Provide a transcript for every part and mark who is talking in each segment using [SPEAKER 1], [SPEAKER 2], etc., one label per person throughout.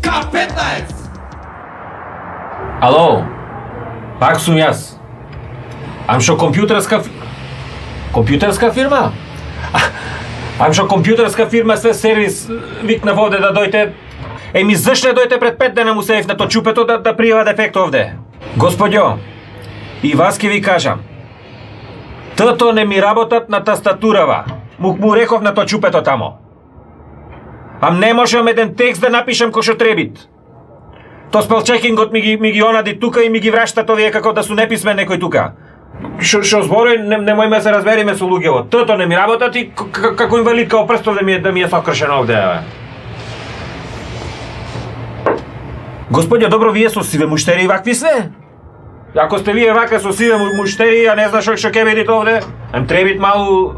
[SPEAKER 1] K15!
[SPEAKER 2] Ало, пак сум јас. Ам шо компјутерска фирма? Ам шо компјутерска фирма све сервис викна овде да дојте. Еми зашто дојте пред 5 дена му се на то чупето да пријава дефект овде? Господјо, и вас ке ви кажам. Тото не ми работат на тастатурава. Му реков на то чупето тамо. Ам не можам еден текст да напишам кој што требит. То спелчекингот ми ги онади тука и ми ги врашта овие како да су неписмен некој тука. Шо збори, немојме да се разбериме со луѓево. Тото не ми работат и како инвалид као прстов да ми е сокршен овде. Господјо, добро, вие со сиве муштери вакви сме? Ако сте вие вака со сиве муштери, а не знаш што ќе видите овде, им требит малу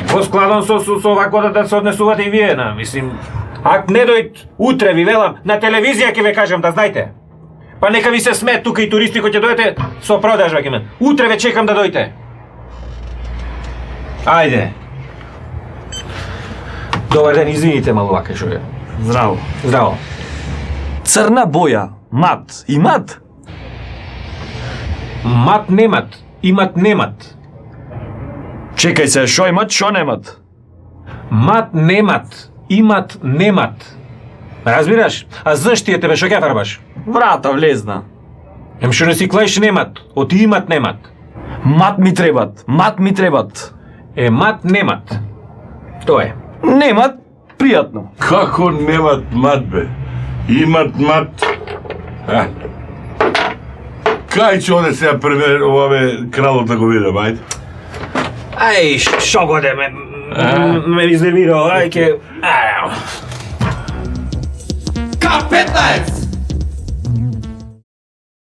[SPEAKER 2] во складон со вако да се однесувате и вие, мислим. Ако не дојд утре, ви велам, на телевизија ќе ве кажам, да знајте. Па нека ви се смеет тука и туристи кои ќе дојдете со продажба ќе мен. Утре ве чекам да дојдете. Ајде. Добар ден, извините малу вака што е.
[SPEAKER 3] Здраво.
[SPEAKER 2] Здраво.
[SPEAKER 3] Црна боја, мат, имат?
[SPEAKER 2] Мат немат, имат немат.
[SPEAKER 3] Чекај се, шо имат, шо немат?
[SPEAKER 2] Мат немат, имат немат. Разбираш? А зашто е тебе што ќе фарбаш?
[SPEAKER 3] Врата влезна.
[SPEAKER 2] Ем што не си клаиш немат, оти имат немат.
[SPEAKER 3] Мат ми требат.
[SPEAKER 2] Мат немат. Тоа е.
[SPEAKER 3] Немат, пријатно.
[SPEAKER 4] Како немат мат, бе? Имат мат. Кај ќе оде сега пример оваме кралот да го видам, ајде?
[SPEAKER 2] Ај, шо годе ме резервирao, ај ке...
[SPEAKER 1] K15!